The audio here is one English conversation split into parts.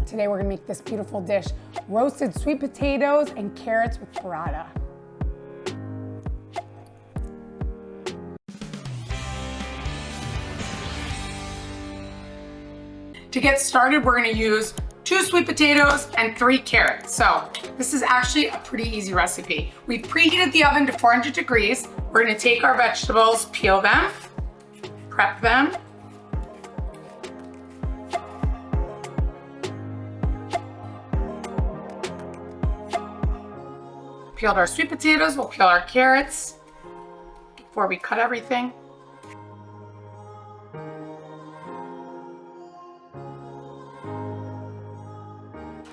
Today we're gonna make this beautiful dish, roasted sweet potatoes and carrots with burrata. To get started, we're gonna use 2 sweet potatoes and 3 carrots. So this is actually a pretty easy recipe. We've preheated the oven to 400 degrees. We're gonna take our vegetables, peel them, prep them. Peeled our sweet potatoes, we'll peel our carrots before we cut everything.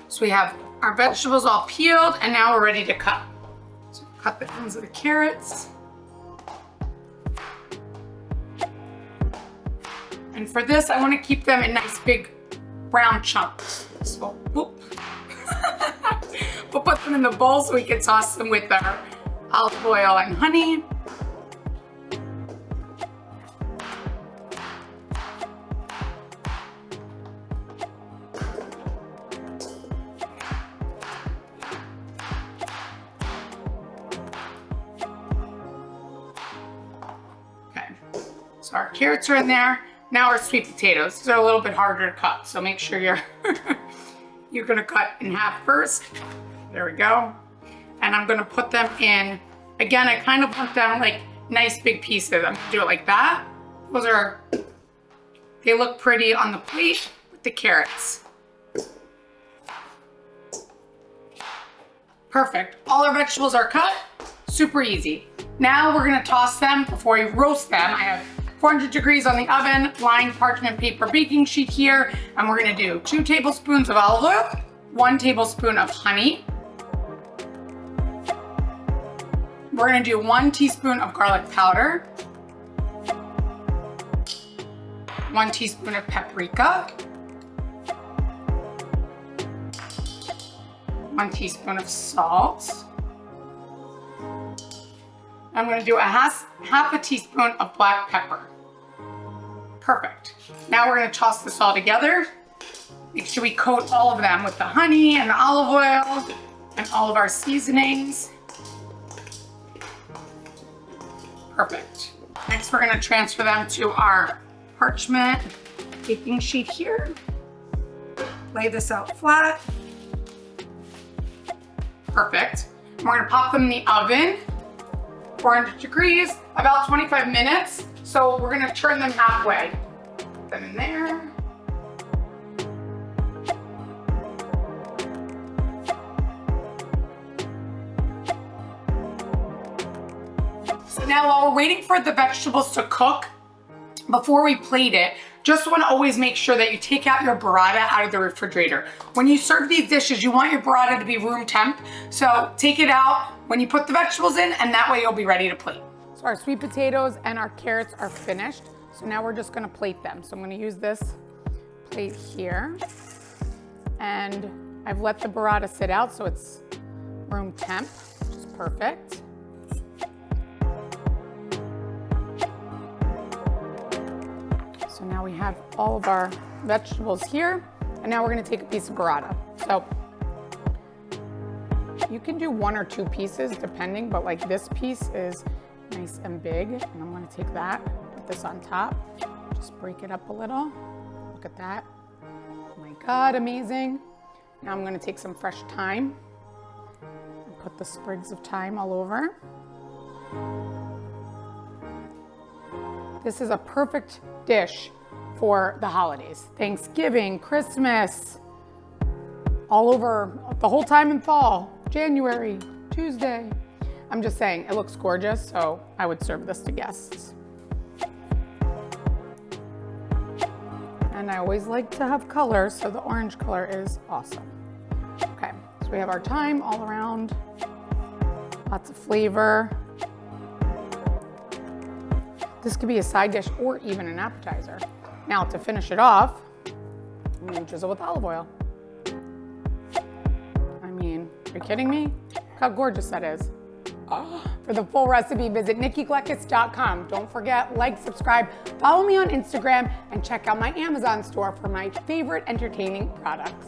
So we have our vegetables all peeled and now we're ready to cut. So cut the ends of the carrots. And for this, I want to keep them in nice big round chunks. So whoop. We'll put them in the bowl so we can toss them with our olive oil and honey. Okay, so our carrots are in there. Now our sweet potatoes. These are a little bit harder to cut, so make sure you're gonna cut in half first. There we go. And I'm gonna put them in, again, I kind of want them like nice big pieces. I'm gonna do it like that. They look pretty on the plate with the carrots. Perfect. All our vegetables are cut, super easy. Now we're gonna toss them before we roast them. I have 400 degrees on the oven, lined parchment paper baking sheet here, and we're gonna do 2 tablespoons of olive oil, 1 tablespoon of honey. We're gonna do 1 teaspoon of garlic powder, 1 teaspoon of paprika, 1 teaspoon of salt. I'm gonna do half a teaspoon of black pepper. Perfect. Now we're gonna toss this all together. Make sure we coat all of them with the honey and the olive oil and all of our seasonings. Perfect. Next, we're gonna transfer them to our parchment baking sheet here. Lay this out flat. Perfect. And we're gonna pop them in the oven, 400 degrees, about 25 minutes. So we're gonna turn them halfway. Put them in there. So now while we're waiting for the vegetables to cook, before we plate it, just want to always make sure that you take out your burrata out of the refrigerator. When you serve these dishes, you want your burrata to be room temp. So take it out when you put the vegetables in, and that way you'll be ready to plate. So our sweet potatoes and our carrots are finished. So now we're just gonna plate them. So I'm gonna use this plate here. And I've let the burrata sit out so it's room temp, which is perfect. So now we have all of our vegetables here, and now we're gonna take a piece of burrata. So you can do 1 or 2 pieces depending, but like this piece is nice and big, and I'm gonna take that, put this on top, just break it up a little. Look at that. Oh my God, amazing. Now I'm gonna take some fresh thyme and put the sprigs of thyme all over. This is a perfect dish for the holidays. Thanksgiving, Christmas, all over the whole time in fall, January, Tuesday. I'm just saying, it looks gorgeous, so I would serve this to guests. And I always like to have color, so the orange color is awesome. Okay, so we have our thyme all around, lots of flavor. This could be a side dish or even an appetizer. Now to finish it off, I'm gonna drizzle with olive oil. I mean, are you kidding me? Look how gorgeous that is. For the full recipe, visit nikkigleckis.com. Don't forget, like, subscribe, follow me on Instagram, and check out my Amazon store for my favorite entertaining products.